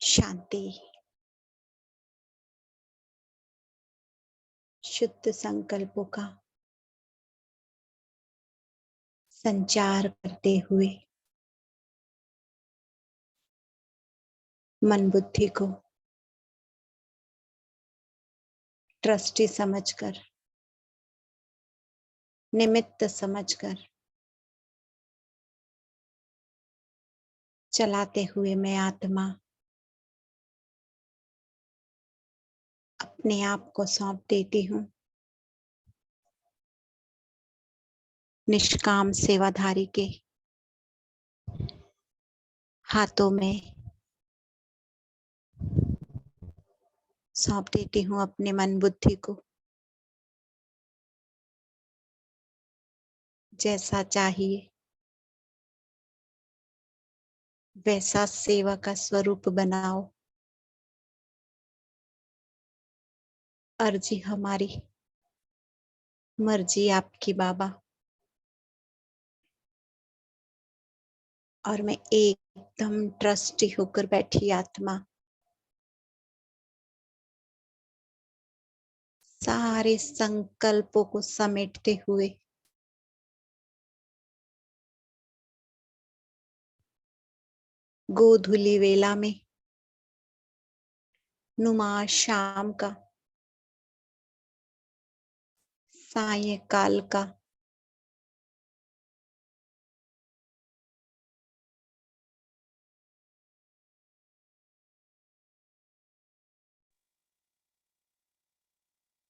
शांति, शुद्ध संकल्पों का संचार करते हुए मन बुद्धि को ट्रस्टी समझकर, निमित्त समझकर चलाते हुए मैं आत्मा अपने आप को सौंप देती हूँ निष्काम सेवाधारी के हाथों में। सौंप देती हूँ अपने मन बुद्धि को। जैसा चाहिए वैसा सेवा का स्वरूप बनाओ। अर्जी हमारी, मर्जी आपकी बाबा। और मैं एकदम ट्रस्टी होकर बैठी आत्मा सारे संकल्पों को समेटते हुए गोधूली वेला में नुमा शाम का, सायंकाल का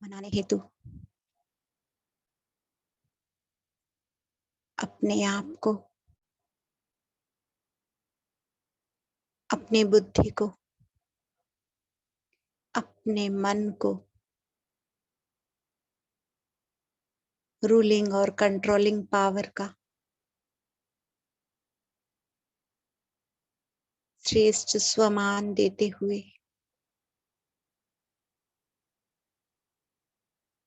मनाने हेतु अपने आप को, अपने बुद्धि को, अपने मन को रूलिंग और कंट्रोलिंग पावर का श्रेष्ठ स्वमान देते हुए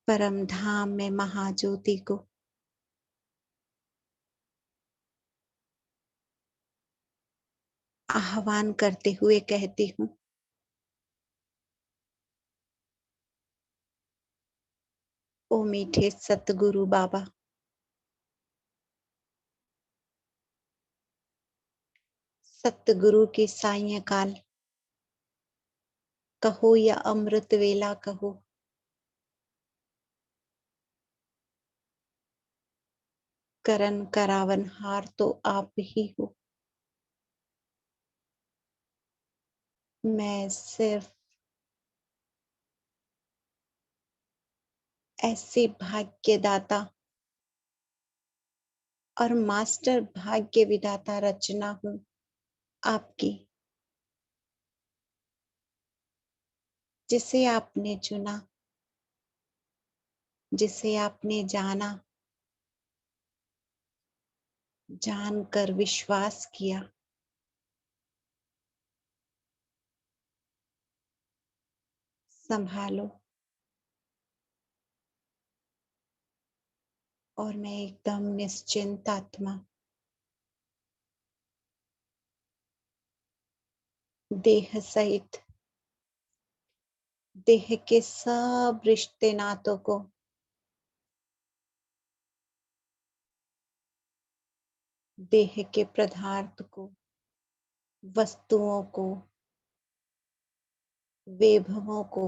परम धाम में महाज्योति को आह्वान करते हुए कहती हूँ, ओ मीठे सतगुरु बाबा, सतगुरु की सायंकाल कहो या अमृत वेला कहो, करन करावनहार तो आप ही हो। मैं सिर्फ ऐसे भाग्यदाता और मास्टर भाग्य विधाता रचना हूँ आपकी, जिसे आपने चुना, जिसे आपने जाना, जानकर विश्वास किया। संभालो। और मैं एकदम निश्चिंत आत्मा देह सहित देह के सब रिश्ते नातों को देह के पदार्थ को, वस्तुओं को, वैभवों को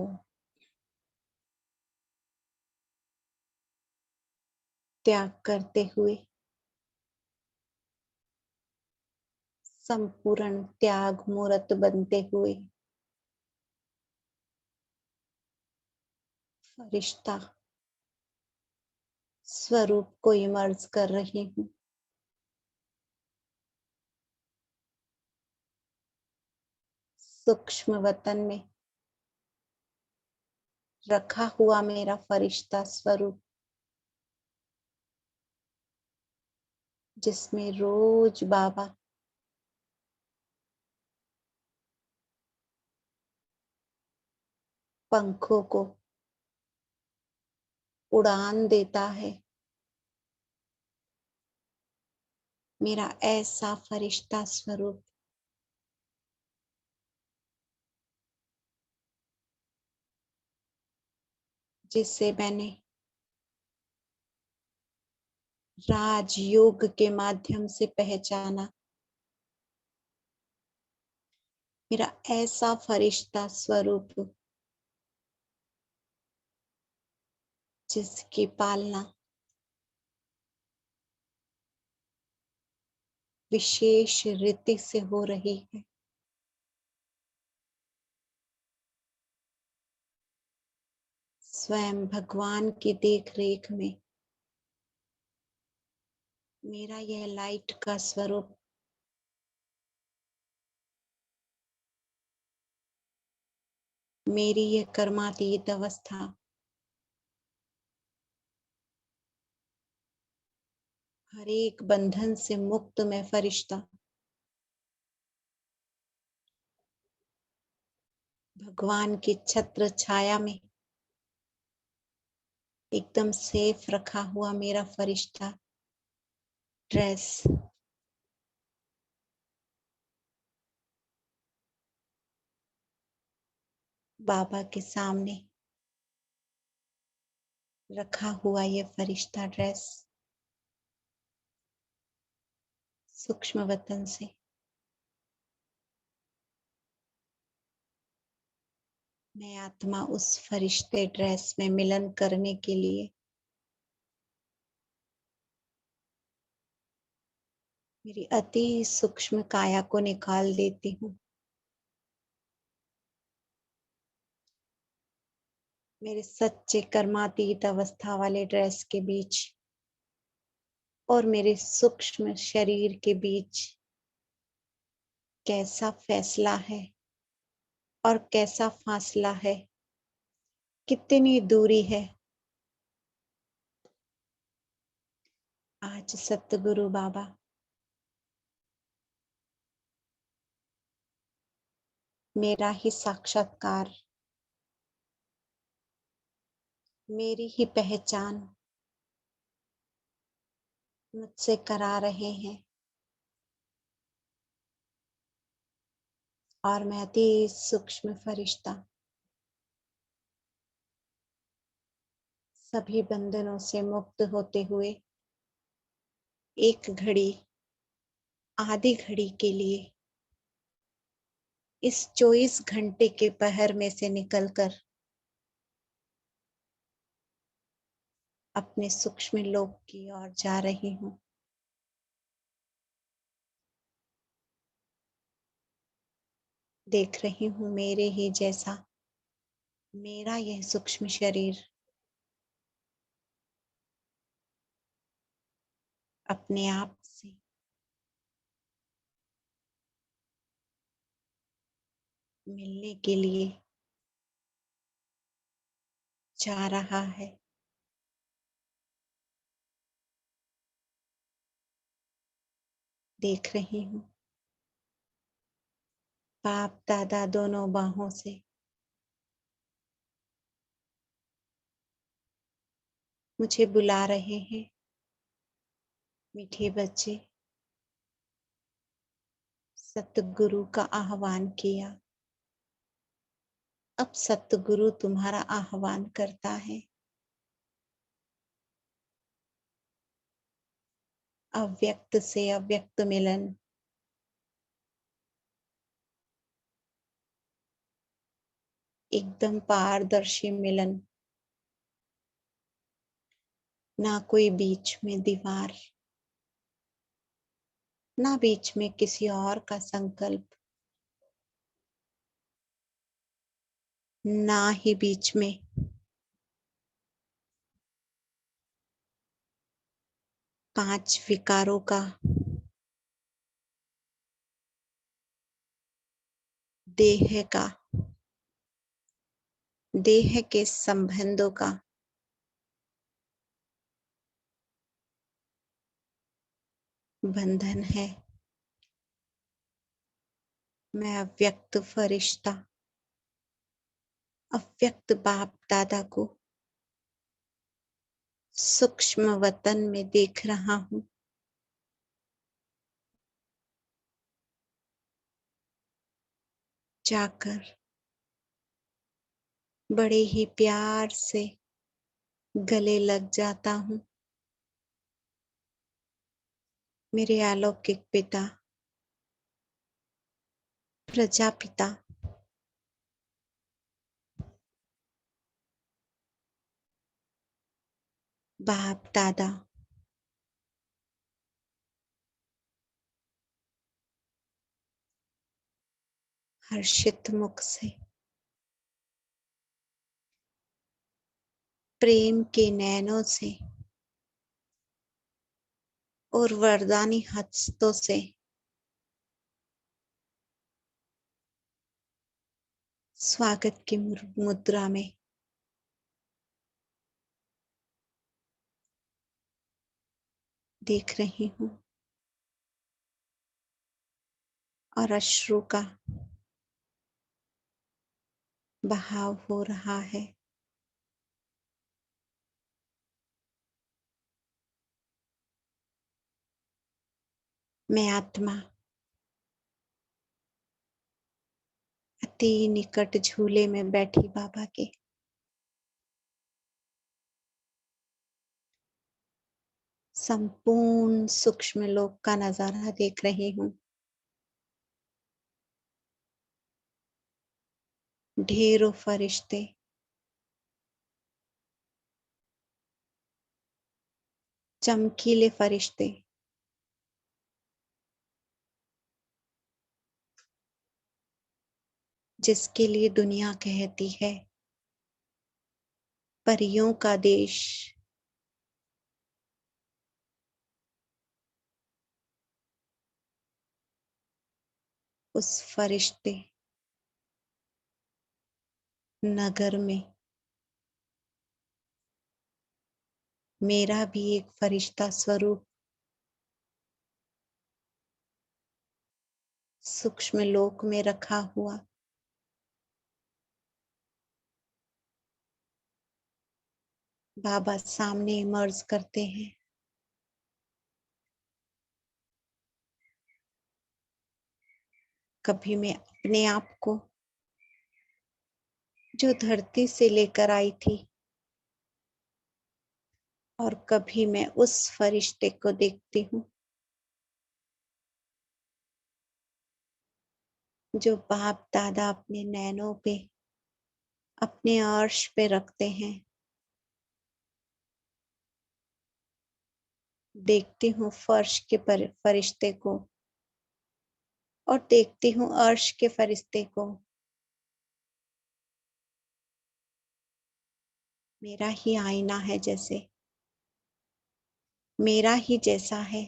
त्याग करते हुए संपूर्ण त्याग मूर्त बनते हुए फरिश्ता स्वरूप को इमर्ज कर रही हूँ। सूक्ष्म वतन में रखा हुआ मेरा फरिश्ता स्वरूप, जिसमें रोज बाबा पंखों को उड़ान देता है, मेरा ऐसा फरिश्ता स्वरूप जिसे मैंने राजयोग के माध्यम से पहचाना, मेरा ऐसा फरिश्ता स्वरूप जिसकी पालना विशेष रीति से हो रही है, स्वयं भगवान की देख रेख में मेरा यह लाइट का स्वरूप मेरी यह कर्मातीत अवस्था हर एक बंधन से मुक्त मैं फरिश्ता भगवान की छत्र छाया में एकदम सेफ रखा हुआ मेरा फरिश्ता ड्रेस बाबा के सामने रखा हुआ ये फरिश्ता ड्रेस सूक्ष्म वतन से मैं आत्मा उस फरिश्ते ड्रेस में मिलन करने के लिए मेरी अति सूक्ष्म काया को निकाल देती हूँ। मेरे सच्चे कर्मातीत अवस्था वाले ड्रेस के बीच और मेरे सूक्ष्म शरीर के बीच कैसा फैसला है और कैसा फासला है, कितनी दूरी है। आज सतगुरु बाबा मेरा ही साक्षात्कार, मेरी ही पहचान मुझसे करा रहे हैं और मैं अति सूक्ष्म फरिश्ता सभी बंधनों से मुक्त होते हुए एक घड़ी आधी घड़ी के लिए इस 24 घंटे के पहर में से निकलकर अपने सूक्ष्म लोक की ओर जा रही हूँ। देख रही हूँ मेरे ही जैसा मेरा यह सूक्ष्म शरीर अपने आप से मिलने के लिए जा रहा है। देख रही हूँ बाप दादा दोनों बाहों से मुझे बुला रहे हैं। मीठे बच्चे, सतगुरु का आह्वान किया, अब सतगुरु तुम्हारा आह्वान करता है। अव्यक्त से अव्यक्त मिलन, एकदम पारदर्शी मिलन, ना कोई बीच में दीवार, ना बीच में किसी और का संकल्प, ना ही बीच में पांच विकारों का, देह का, देह के संबंधों का, बंधन है। मैं अव्यक्त फरिश्ता अव्यक्त बाप दादा को सूक्ष्म वतन में देख रहा हूँ। जाकर बड़े ही प्यार से गले लग जाता हूँ। मेरे अलौकिक पिता, प्रजापिता, बाप दादा, हर्षित मुख से प्रेम के नैनों से और वरदानी हस्तों से स्वागत की मुद्रा में देख रही हूँ और अश्रु का बहाव हो रहा है। मैं आत्मा अति निकट झूले में बैठी बाबा के संपूर्ण सूक्ष्म लोक का नजारा देख रही हूँ। ढेरों फरिश्ते चमकीले फरिश्ते जिसके लिए दुनिया कहती है परियों का देश, उस फरिश्ते नगर में मेरा भी एक फरिश्ता स्वरूप सूक्ष्म लोक में रखा हुआ बाबा सामने इमर्ज करते हैं। कभी मैं अपने आप को जो धरती से लेकर आई थी और कभी मैं उस फरिश्ते को देखती हूँ जो बाप दादा अपने नैनों पे अपने अर्श पे रखते हैं। देखती हूँ फर्श के फरिश्ते को और देखती हूँ अर्श के फरिश्ते को। मेरा ही आईना है, जैसे मेरा ही जैसा है।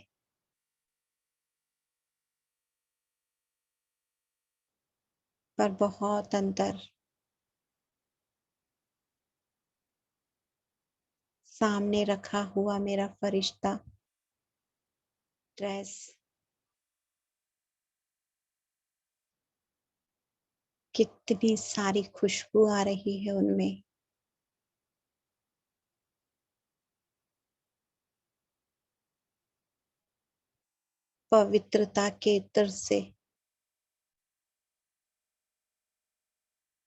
पर बहुत अंतर। सामने रखा हुआ मेरा फरिश्ता ड्रेस कितनी सारी खुशबू आ रही है उनमें। पवित्रता के इत्र से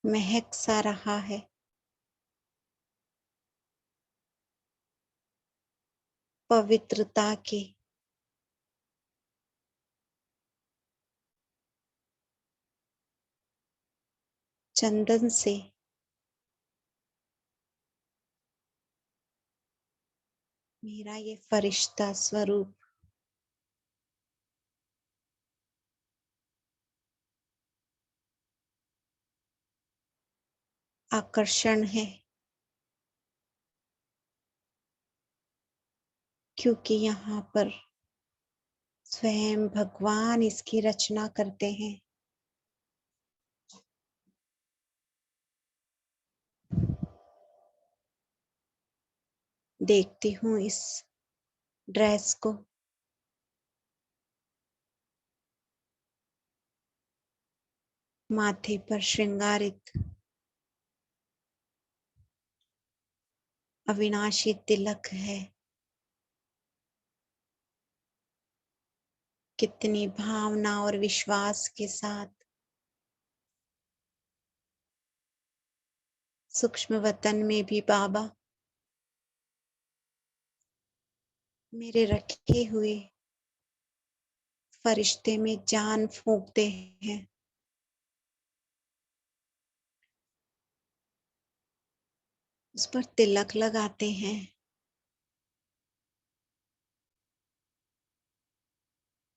महक सा रहा है। पवित्रता के चंदन से मेरा ये फरिश्ता स्वरूप आकर्षण है, क्योंकि यहाँ पर स्वयं भगवान इसकी रचना करते हैं। देखती हूँ इस ड्रेस को, माथे पर श्रृंगारित अविनाशी तिलक है। कितनी भावना और विश्वास के साथ सूक्ष्म वतन में भी बाबा मेरे रखे हुए फरिश्ते में जान फूंकते हैं, उस पर तिलक लगाते हैं,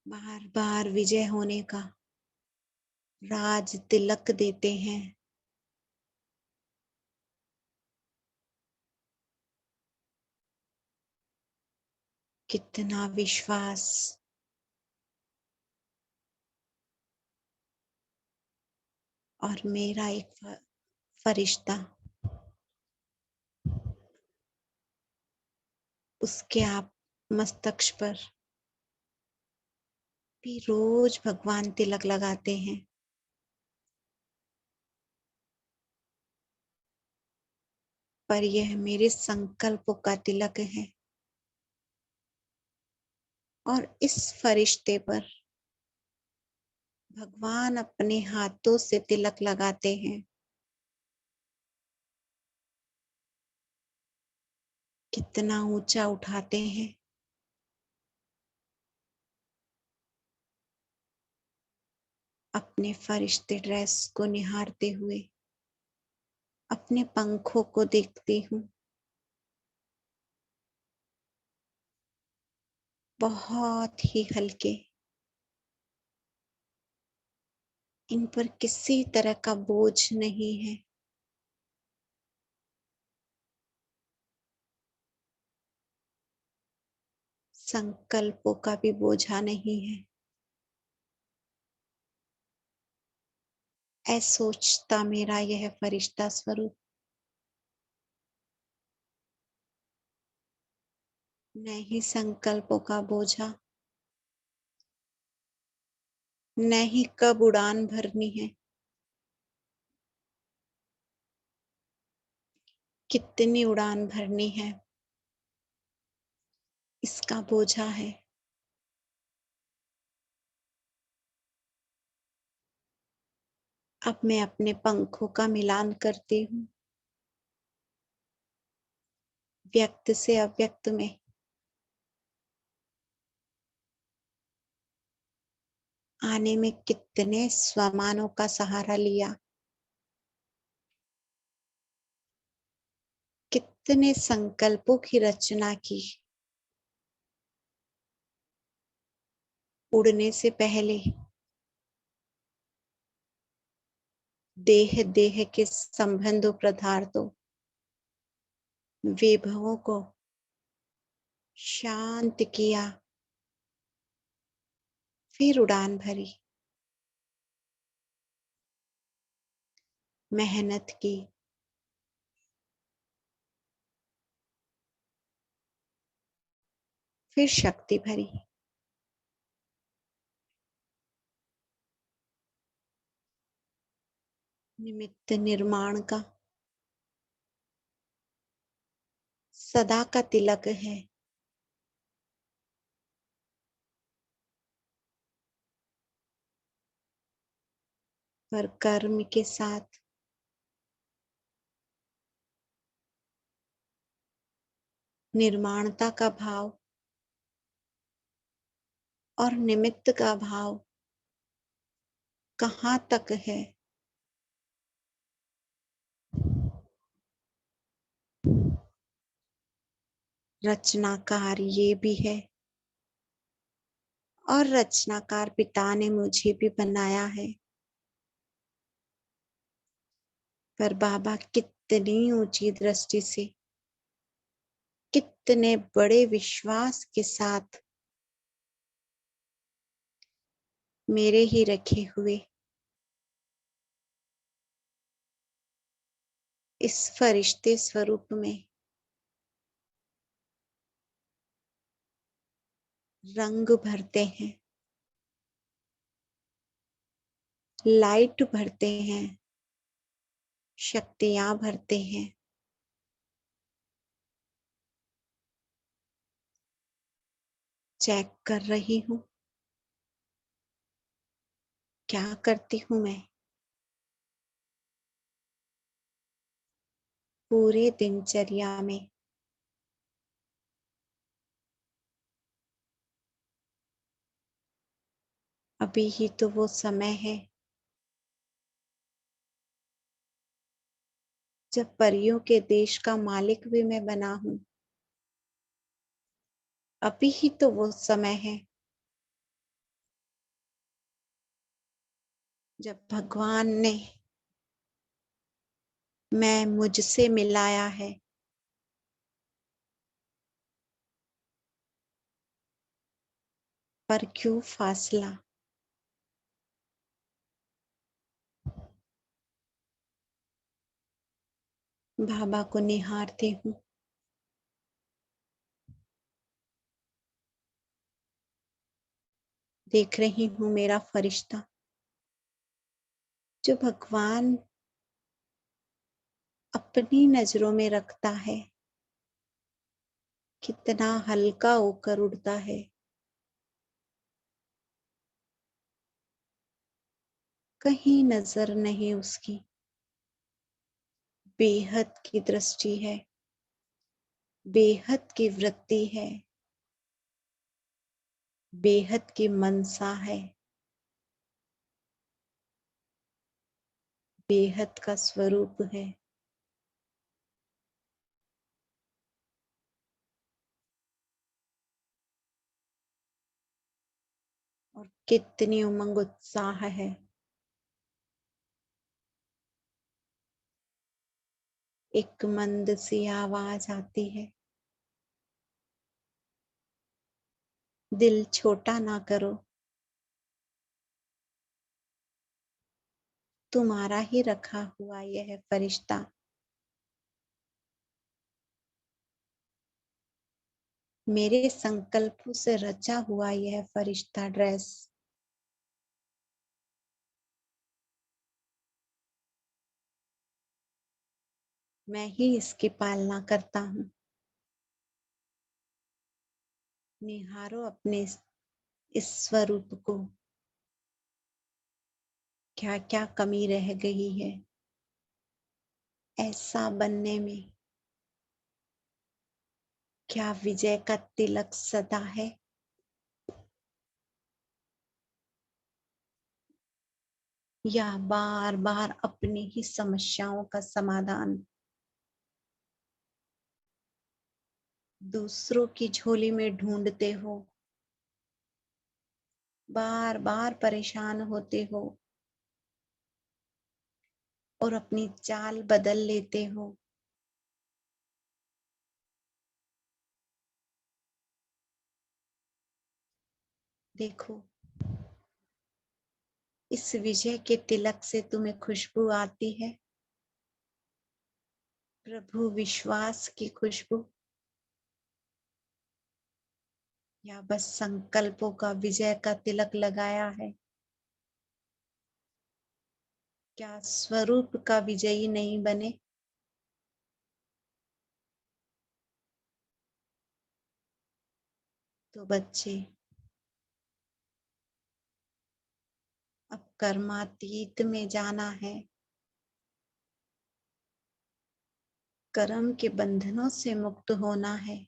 बार बार विजय होने का राज तिलक देते हैं। कितना विश्वास, और मेरा एक फरिश्ता उसके आप मस्तक पर भी रोज भगवान तिलक लगाते हैं। पर यह मेरे संकल्पों का तिलक है, और इस फरिश्ते पर भगवान अपने हाथों से तिलक लगाते हैं। कितना ऊंचा उठाते हैं, अपने फरिश्ते ड्रेस को निहारते हुए अपने पंखों को देखती हूँ। बहुत ही हल्के, इन पर किसी तरह का बोझ नहीं है। संकल्पों का भी बोझा नहीं है। सोचता मेरा यह फरिश्ता स्वरूप न ही संकल्पों का बोझा, न ही कब उड़ान भरनी है, कितनी उड़ान भरनी है, इसका बोझा है। अब मैं अपने पंखों का मिलान करती हूँ, व्यक्त से अव्यक्त में। आने में कितने स्वमानों का सहारा लिया, कितने संकल्पों की रचना की। उड़ने से पहले देह देह के संबंधों पदार्थों विभवों को शांत किया, फिर उड़ान भरी, मेहनत की, फिर शक्ति भरी। निमित्त निर्माण का सदा का तिलक है। पर कर्म के साथ निर्माणता का भाव और निमित्त का भाव कहाँ तक है। रचनाकार ये भी है, और रचनाकार पिता ने मुझे भी बनाया है। पर बाबा कितनी ऊंची दृष्टि से, कितने बड़े विश्वास के साथ मेरे ही रखे हुए इस फरिश्ते स्वरूप में रंग भरते हैं, लाइट भरते हैं, शक्तियां भरते हैं। चेक कर रही हूँ, क्या करती हूँ मैं। पूरे दिनचर्या में अभी ही तो वो समय है जब परियों के देश का मालिक भी मैं बना हूँ। अभी ही तो वो समय है जब भगवान ने मैं मुझसे मिलाया है। पर क्यों फासला? बाबा को निहारती हूँ। देख रही हूँ मेरा फरिश्ता जो भगवान अपनी नजरों में रखता है, कितना हल्का होकर उड़ता है। कहीं नजर नहीं उसकी, बेहद की दृष्टि है, बेहद की वृत्ति है, बेहद की मनसा है, बेहद का स्वरूप है। और कितनी उमंग उत्साह है। एक मंद सी आवाज आती है, दिल छोटा ना करो, तुम्हारा ही रखा हुआ यह फरिश्ता मेरे संकल्पों से रचा हुआ यह फरिश्ता ड्रेस मैं ही इसकी पालना करता हूँ। निहारो अपने इस स्वरूप को, क्या क्या कमी रह गई है ऐसा बनने में। क्या विजय का तिलक सदा है, या बार बार अपनी ही समस्याओं का समाधान दूसरों की झोली में ढूंढते हो, बार बार परेशान होते हो और अपनी चाल बदल लेते हो। देखो, इस विजय के तिलक से तुम्हें खुशबू आती है, प्रभु विश्वास की खुशबू, या बस संकल्पों का विजय का तिलक लगाया है। क्या स्वरूप का विजयी नहीं बने? तो बच्चे, अब कर्मातीत में जाना है, कर्म के बंधनों से मुक्त होना है।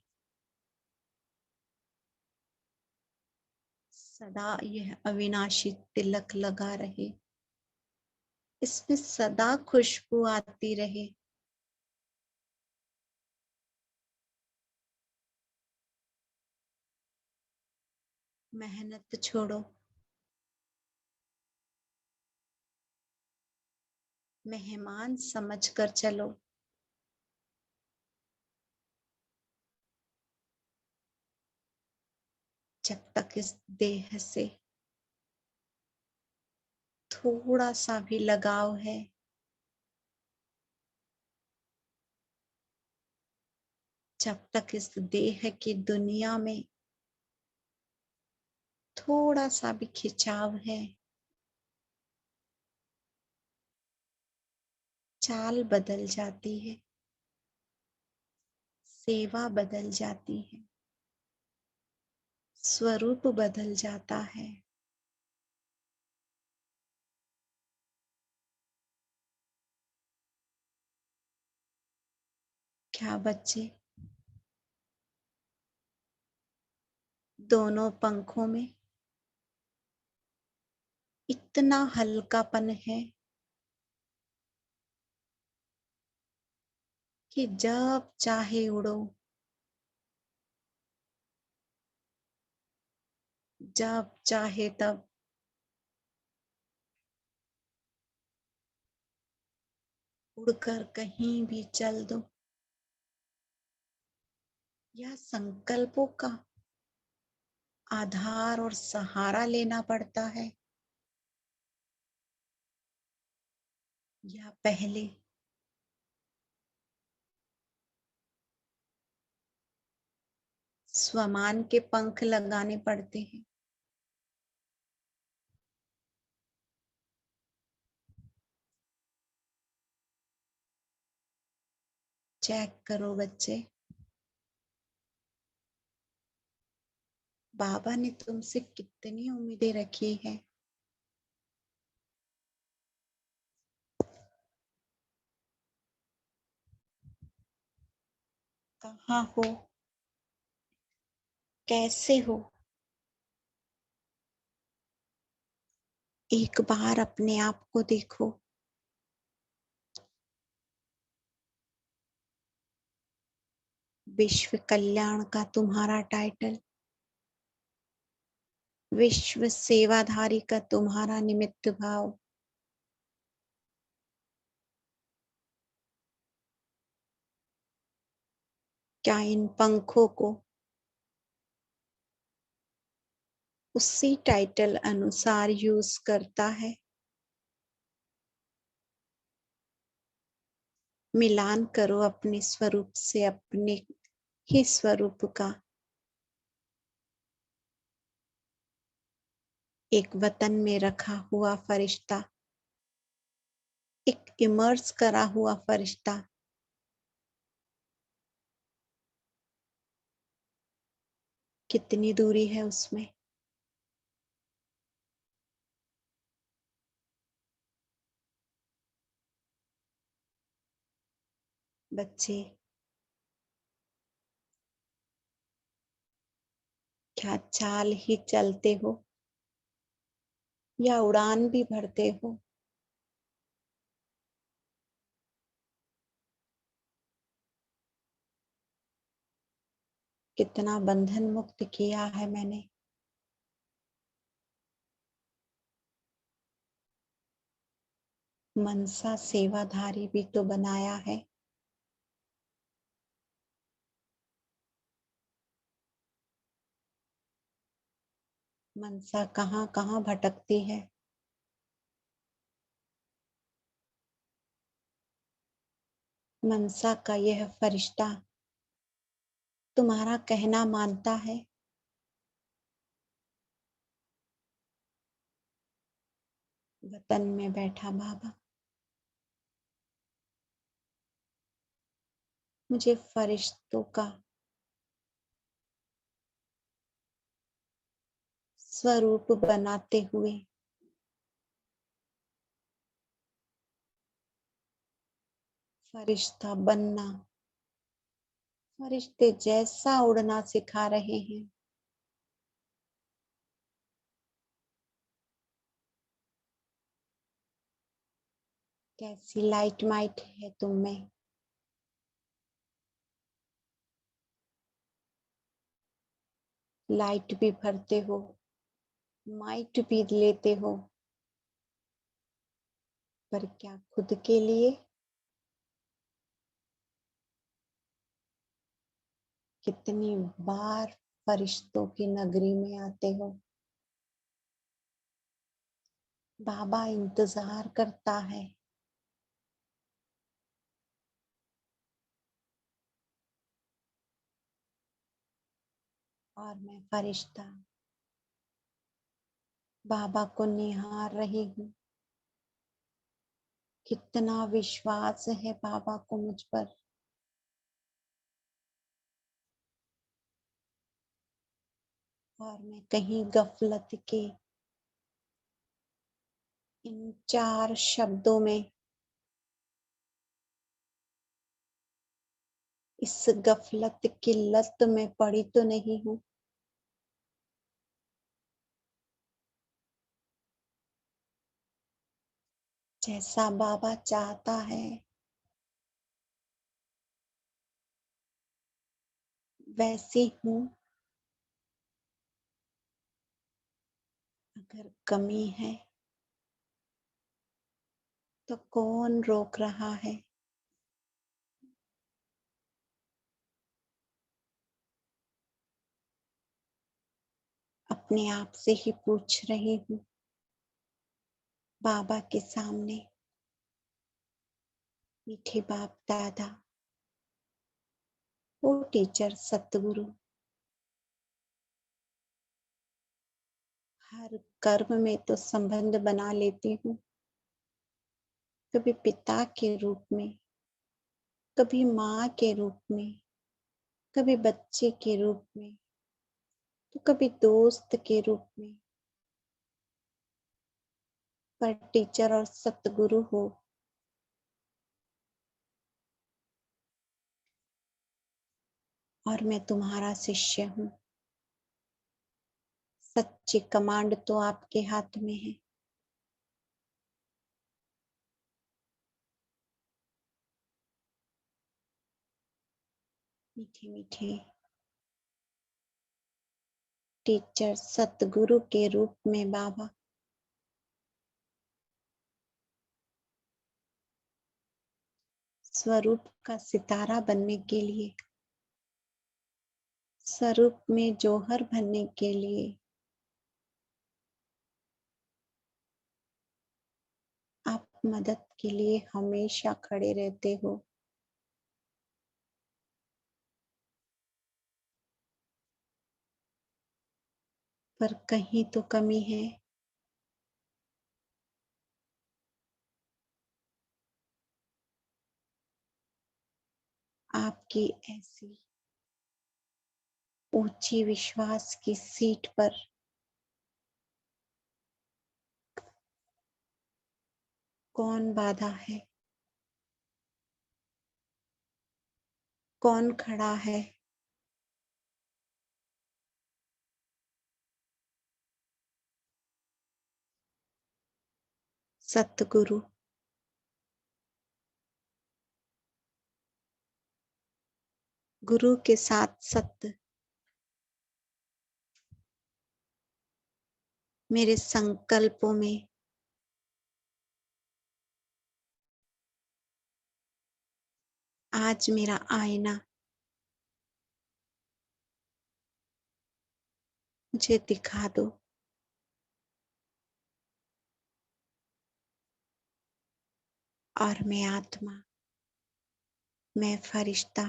सदा यह अविनाशी तिलक लगा रहे, इसमें सदा खुशबू आती रहे। मेहनत छोड़ो, मेहमान समझकर चलो। जब तक इस देह से थोड़ा सा भी लगाव है, जब तक इस देह की दुनिया में थोड़ा सा भी खिंचाव है, चाल बदल जाती है, सेवा बदल जाती है, स्वरूप बदल जाता है। क्या बच्चे, दोनों पंखों में इतना हल्कापन है कि जब चाहे उड़ो, जब चाहे तब उड़कर कहीं भी चल दो। यह संकल्पों का आधार और सहारा लेना पड़ता है, या पहले स्वमान के पंख लगाने पड़ते हैं। चेक करो बच्चे, बाबा ने तुमसे कितनी उम्मीदें रखी है। कहाँ हो, कैसे हो, एक बार अपने आप को देखो। विश्व कल्याण का तुम्हारा टाइटल, विश्व सेवाधारी का तुम्हारा निमित्त भाव, क्या इन पंखों को उसी टाइटल अनुसार यूज करता है? मिलान करो अपने स्वरूप से अपने ही स्वरूप का। एक वतन में रखा हुआ फरिश्ता, एक इमर्स करा हुआ फरिश्ता, कितनी दूरी है उसमें? बच्चे, क्या चाल ही चलते हो या उड़ान भी भरते हो? कितना बंधन मुक्त किया है मैंने। मनसा सेवाधारी भी तो बनाया है। मनसा कहाँ कहाँ भटकती है। मनसा का यह फरिश्ता तुम्हारा कहना मानता है। वतन में बैठा बाबा, मुझे फरिश्तों का स्वरूप बनाते हुए फरिश्ता बनना, फरिश्ते जैसा उड़ना सिखा रहे हैं। कैसी लाइट माइट है तुम में। लाइट भी भरते हो, माइट भी लेते हो, पर क्या खुद के लिए? कितनी बार फरिश्तों की नगरी में आते हो। बाबा इंतजार करता है। और मैं फरिश्ता बाबा को निहार रही हूँ। कितना विश्वास है बाबा को मुझ पर। और मैं कहीं गफलत के इन चार शब्दों में, इस गफलत की लत में पड़ी तो नहीं हूँ। जैसा बाबा चाहता है वैसी हूँ। अगर कमी है तो कौन रोक रहा है? अपने आप से ही पूछ रही हूँ बाबा के सामने। मीठे बाप दादा, वो टीचर सतगुरु, हर कर्म में तो संबंध बना लेती हूँ। कभी पिता के रूप में, कभी माँ के रूप में, कभी बच्चे के रूप में, तो कभी दोस्त के रूप में। पर टीचर और सतगुरु हो, और मैं तुम्हारा शिष्य हूँ। सच्ची कमांड तो आपके हाथ में है। मीठे मीठे टीचर सतगुरु के रूप में बाबा, स्वरूप का सितारा बनने के लिए, स्वरूप में जौहर बनने के लिए आप मदद के लिए हमेशा खड़े रहते हो। पर कहीं तो कमी है। आपकी ऐसी ऊंची विश्वास की सीट पर कौन बाधा है? कौन खड़ा है? सतगुरु। गुरु के साथ सत्य मेरे संकल्पों में आज मेरा आईना मुझे दिखा दो। और मैं आत्मा, मैं फरिश्ता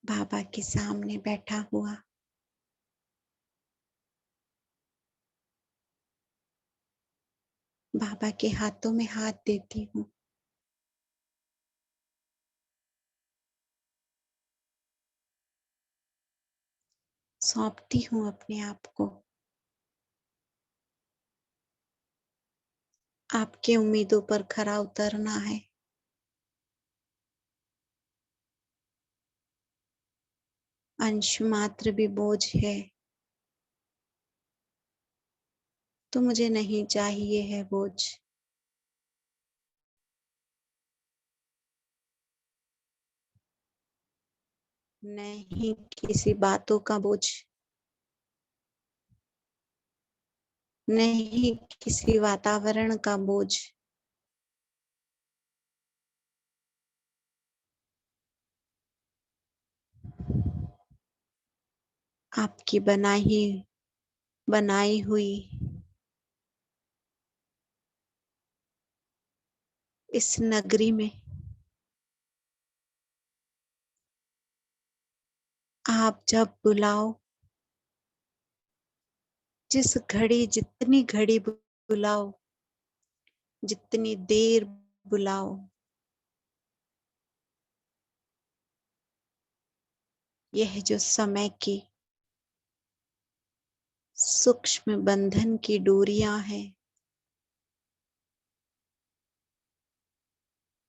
बाबा के सामने बैठा हुआ, बाबा के हाथों में हाथ देती हूँ। सौंपती हूँ अपने आप को। आपकी उम्मीदों पर खरा उतरना है। अंश मात्र भी बोझ है तो मुझे नहीं चाहिए है बोझ। नहीं किसी बातों का बोझ, नहीं किसी वातावरण का बोझ। आपकी बनाई हुई इस नगरी में आप जब बुलाओ, जिस घड़ी जितनी घड़ी बुलाओ, जितनी देर बुलाओ, यह जो समय की सूक्ष्म बंधन की डोरियां हैं,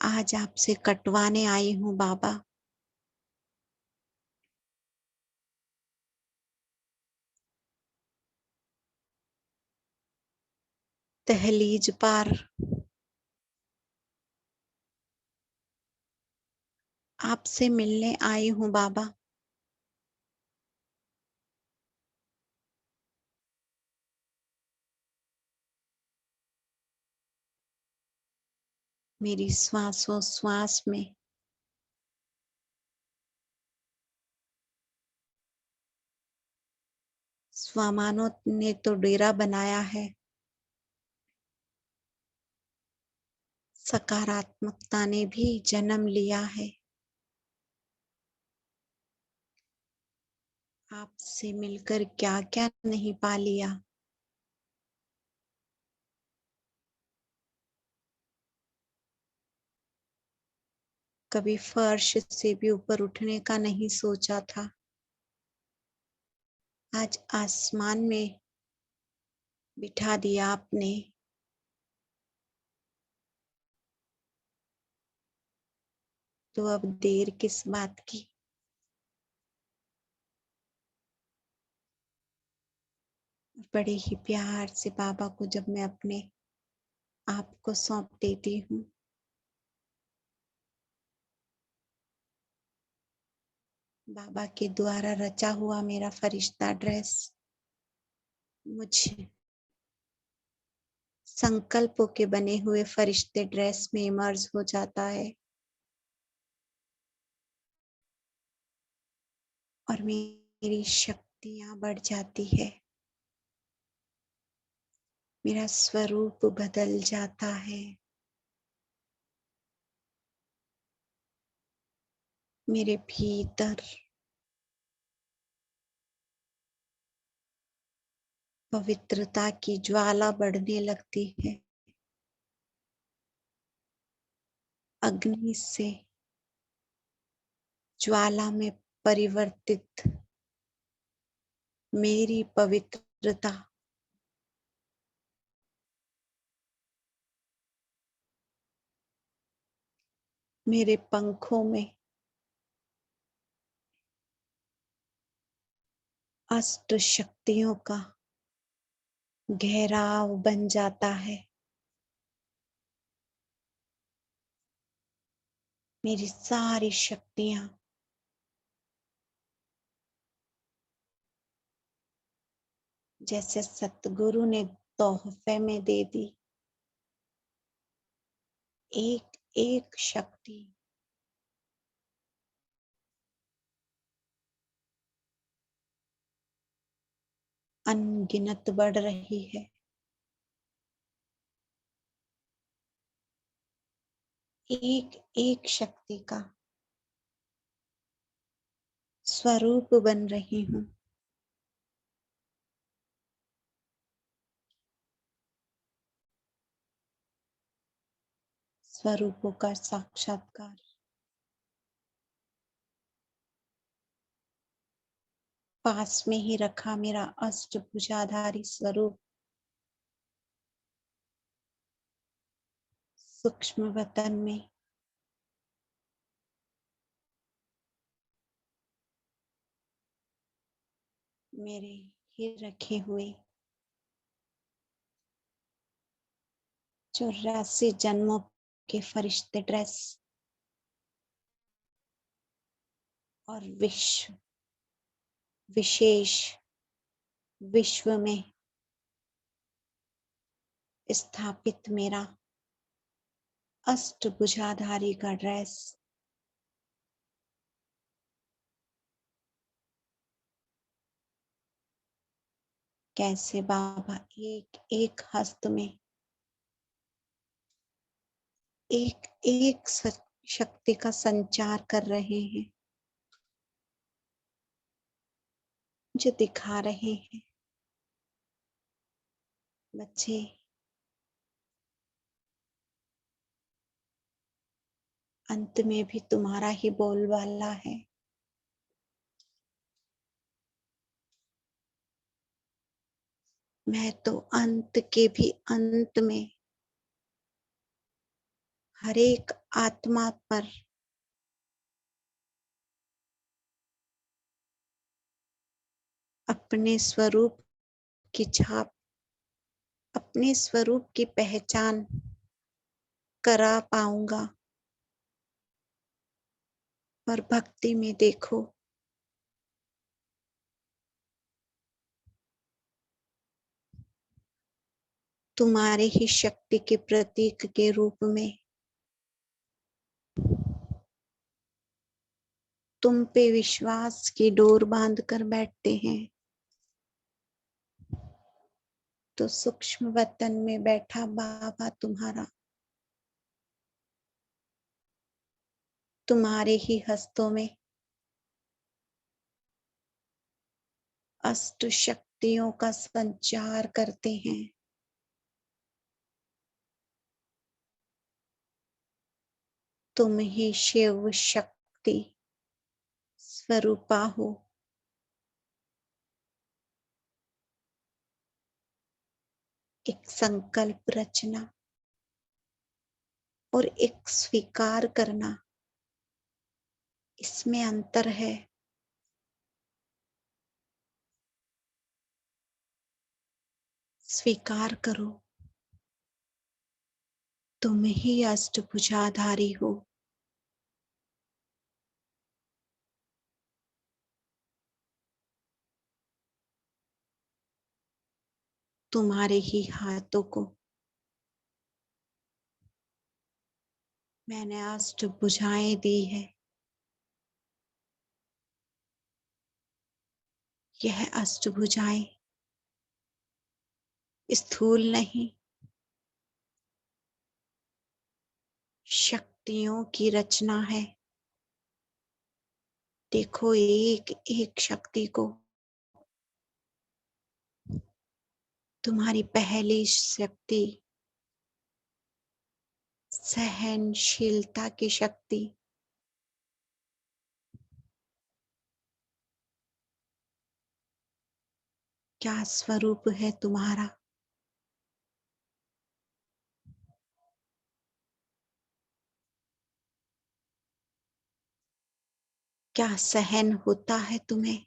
आज आपसे कटवाने आई हूँ बाबा। . दहलीज पार आपसे मिलने आई हूँ बाबा। मेरी श्वासों श्वास में स्वामानों ने तो डेरा बनाया है, सकारात्मकता ने भी जन्म लिया है। आपसे मिलकर क्या क्या नहीं पा लिया। कभी फर्श से भी ऊपर उठने का नहीं सोचा था, आज आसमान में बिठा दिया आपने। तो अब देर किस बात की। बड़े ही प्यार से बाबा को जब मैं अपने आप को सौंप देती हूँ, बाबा के द्वारा रचा हुआ मेरा फरिश्ता ड्रेस मुझे संकल्पों के बने हुए फरिश्ते ड्रेस में इमर्ज हो जाता है और मेरी शक्तियां बढ़ जाती है, मेरा स्वरूप बदल जाता है, मेरे भीतर पवित्रता की ज्वाला बढ़ने लगती है। अग्नि से ज्वाला में परिवर्तित मेरी पवित्रता मेरे पंखों में अष्ट शक्तियों का घेराव बन जाता है। मेरी सारी शक्तियां जैसे सतगुरु ने तोहफे में दे दी, एक एक शक्ति अनगिनत बढ़ रही है। एक एक शक्ति का स्वरूप बन रही हूँ। स्वरूपों का साक्षात्कार। पास में ही रखा मेरा अष्टभुजाधारी स्वरूप सूक्ष्म वतन में मेरे ही रखे हुए 84 जन्मों के फरिश्ते ड्रेस और विशेष विश्व में स्थापित मेरा अष्टभुजाधारी का ड्रेस कैसे बाबा एक एक हस्त में एक एक शक्ति का संचार कर रहे हैं, मुझे दिखा रहे हैं। बच्चे, अंत में भी तुम्हारा ही बोलबाला है। मैं तो अंत के भी अंत में हर एक आत्मा पर अपने स्वरूप की छाप अपने स्वरूप की पहचान करा पाऊंगा। और भक्ति में देखो, तुम्हारे ही शक्ति के प्रतीक के रूप में तुम पे विश्वास की डोर बांध कर बैठते हैं, तो सूक्ष्म वतन में बैठा बाबा तुम्हारे ही हस्तों में अष्ट शक्तियों का संचार करते हैं। तुम ही शिव शक्ति स्वरूपा हो। एक संकल्प रचना और एक स्वीकार करना, इसमें अंतर है। स्वीकार करो, तुम ही अष्टभुजाधारी हो। तुम्हारे ही हाथों को मैंने अष्टभुजाएं दी है। यह अष्टभुजाएं स्थूल नहीं, शक्तियों की रचना है। देखो एक एक शक्ति को। तुम्हारी पहली शक्ति सहनशीलता की शक्ति, क्या स्वरूप है तुम्हारा। क्या सहन होता है तुम्हें,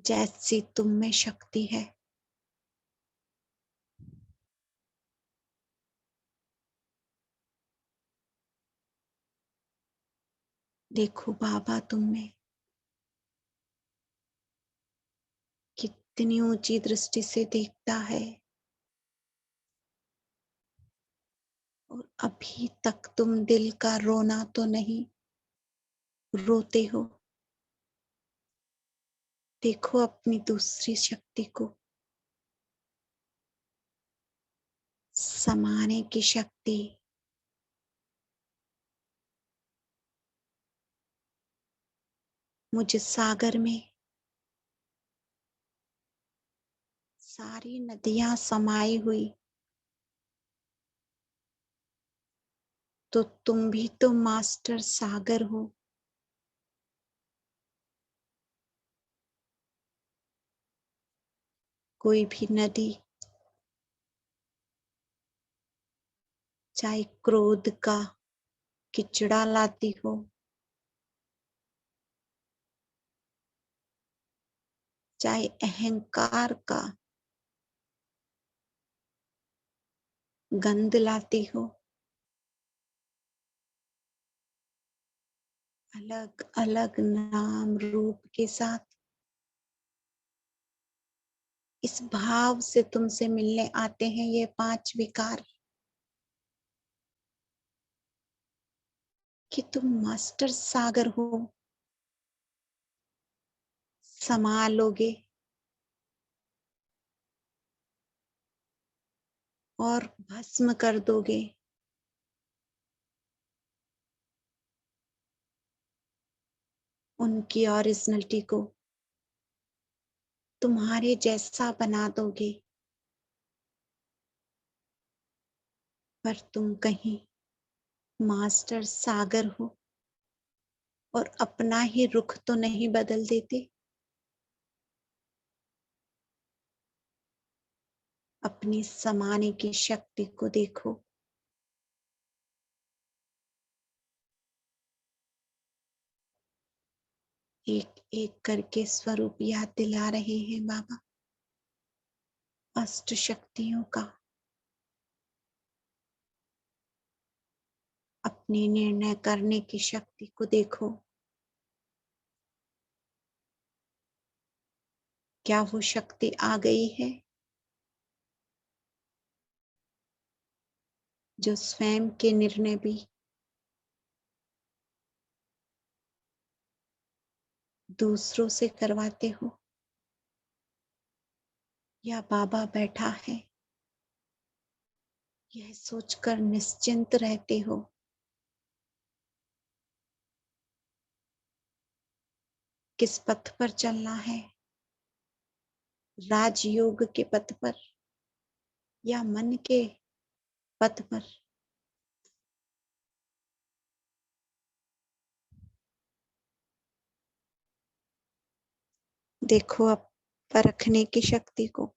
जैसी तुम में शक्ति है। देखो बाबा तुम में कितनी ऊंची दृष्टि से देखता है, और अभी तक तुम दिल का रोना तो नहीं रोते हो। देखो अपनी दूसरी शक्ति को, समाने की शक्ति। मुझे सागर में सारी नदियां समाई हुई, तो तुम भी तो मास्टर सागर हो। कोई भी नदी चाहे क्रोध का किचड़ा लाती हो, चाहे अहंकार का गंध लाती हो, अलग अलग नाम रूप के साथ इस भाव से तुमसे मिलने आते हैं ये पांच विकार, कि तुम मास्टर सागर हो, समा लोगे और भस्म कर दोगे। उनकी ओरिजिनलिटी को तुम्हारे जैसा बना दोगे। पर तुम कहीं मास्टर सागर हो और अपना ही रुख तो नहीं बदल देते। अपनी समाने की शक्ति को देखो। एक एक करके स्वरूप याद दिला रहे हैं बाबा, अष्ट शक्तियों का। अपनी निर्णय करने की शक्ति को देखो, क्या वो शक्ति आ गई है जो स्वयं के निर्णय भी दूसरों से करवाते हो, या बाबा बैठा है यह सोचकर निश्चिंत रहते हो किस पथ पर चलना है, राजयोग के पथ पर या मन के पथ पर। देखो अब परखने की शक्ति को।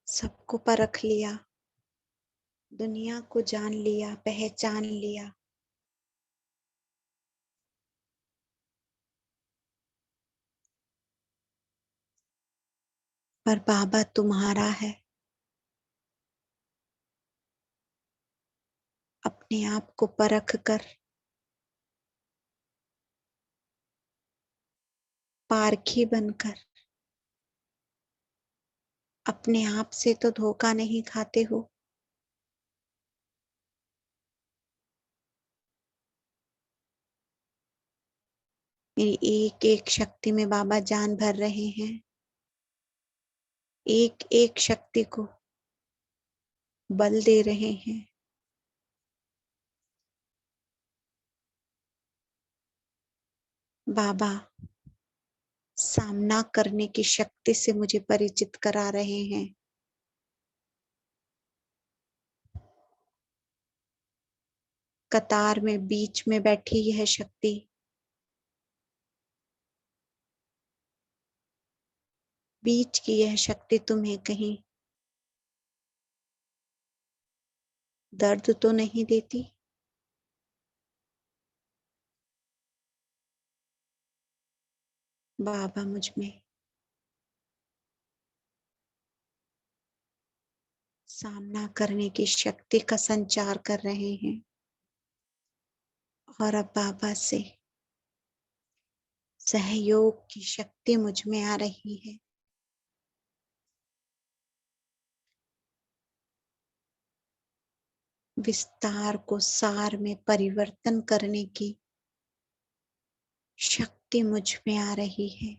सबको परख लिया, दुनिया को जान लिया, पहचान लिया, पर बाबा तुम्हारा है। अपने आप को परख कर पारखी बनकर अपने आप से तो धोखा नहीं खाते हो। मेरी एक एक शक्ति में बाबा जान भर रहे हैं, एक एक शक्ति को बल दे रहे हैं। बाबा सामना करने की शक्ति से मुझे परिचित करा रहे हैं। कतार में बीच में बैठी यह शक्ति बीच की यह शक्ति तुम्हें कहीं दर्द तो नहीं देती? बाबा मुझ में सामना करने की शक्ति का संचार कर रहे हैं, और अब बाबा से सहयोग की शक्ति मुझ में आ रही है। विस्तार को सार में परिवर्तन करने की शक्ति मुझ में आ रही है।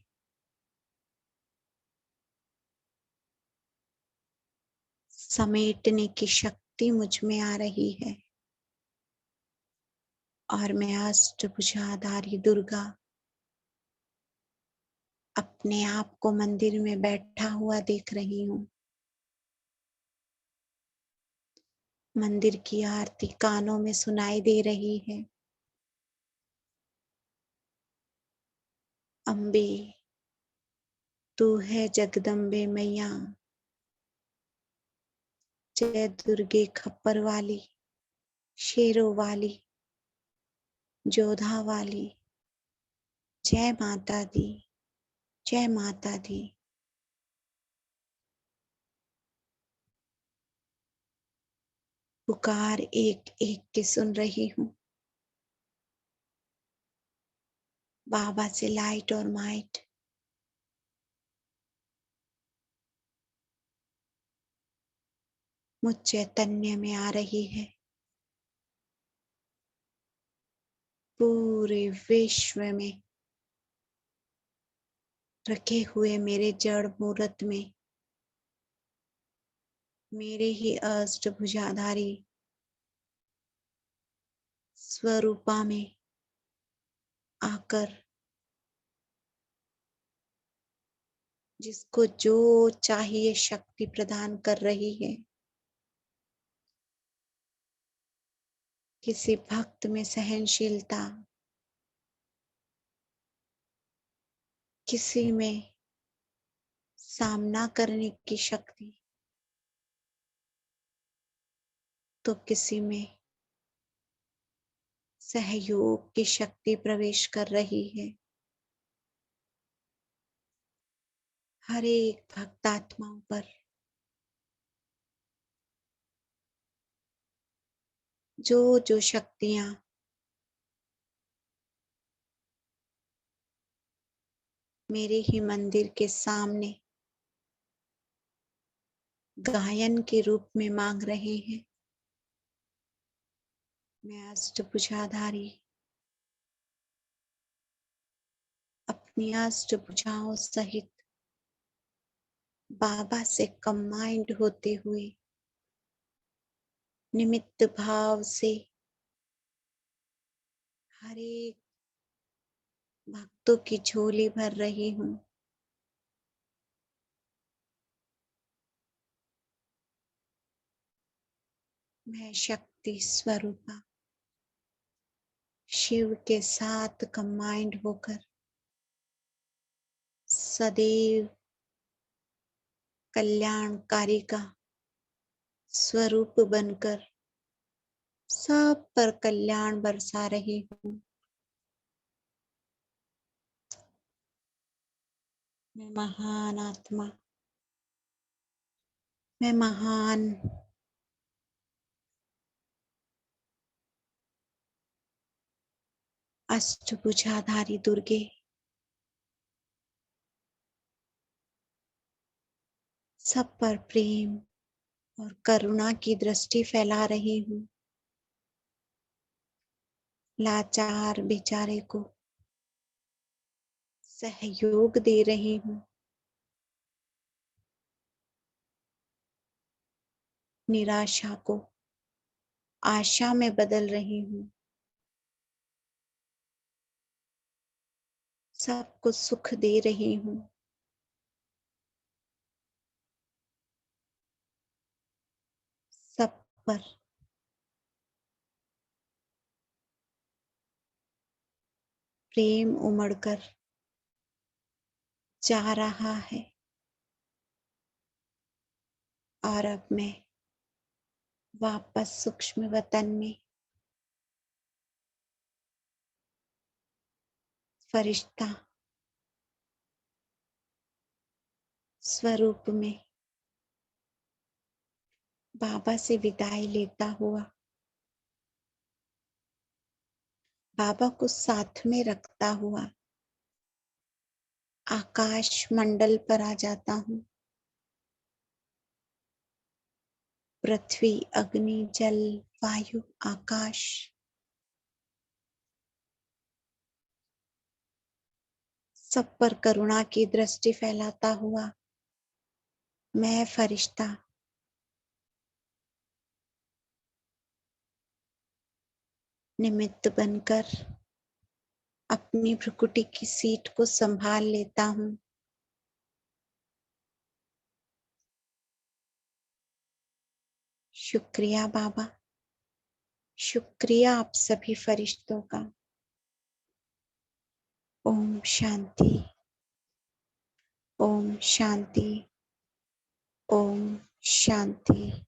समेटने की शक्ति मुझ में आ रही है, और मैं अष्टभुजाधारी दुर्गा अपने आप को मंदिर में बैठा हुआ देख रही हूँ। मंदिर की आरती कानों में सुनाई दे रही है। अम्बे तू है जगदम्बे मैया, जय दुर्गे खप्पर वाली, शेरों वाली, जोधा वाली, जय माता दी, जय माता दी। पुकार एक एक के सुन रही हूँ। बाबा से लाइट और माइट मुझ चैतन्य में आ रही है। पूरे विश्व में रखे हुए मेरे जड़ मूर्त में मेरे ही अष्टभुजाधारी स्वरूपा में आकर जिसको जो चाहिए शक्ति प्रदान कर रही है। किसी भक्त में सहनशीलता, किसी में सामना करने की शक्ति, तो किसी में सहयोग की शक्ति प्रवेश कर रही है। हर एक भक्तात्माओं पर जो जो शक्तियां मेरे ही मंदिर के सामने गायन के रूप में मांग रहे हैं, मैं अष्टभुजाधारी अपनी अष्टभुजाओं सहित बाबा से कंबाइंड होते हुए निमित्त भाव से हर एक भक्तों की झोली भर रही हूँ। मैं शक्ति स्वरूपा शिव के साथ कंबाइंड होकर सदैव कल्याणकारी का स्वरूप बनकर सब पर कल्याण बरसा रही हूँ। मैं महान आत्मा, मैं महान अष्टभुजाधारी दुर्गे सब पर प्रेम और करुणा की दृष्टि फैला रही हूँ। लाचार बेचारे को सहयोग दे रही हूँ। निराशा को आशा में बदल रही हूँ। सबको सुख दे रही हूँ। सब पर प्रेम उमड़कर जा रहा है। और अब मैं वापस सूक्ष्म वतन में फरिश्ता स्वरूप में बाबा से विदाई लेता हुआ बाबा को साथ में रखता हुआ आकाश मंडल पर आ जाता हूँ। पृथ्वी, अग्नि, जल, वायु, आकाश सब पर करुणा की दृष्टि फैलाता हुआ मैं फरिश्ता निमित्त बनकर अपनी भ्रुकुटी की सीट को संभाल लेता हूँ। शुक्रिया बाबा, शुक्रिया आप सभी फरिश्तों का। ओम शांति, ओम शांति, ओम शांति।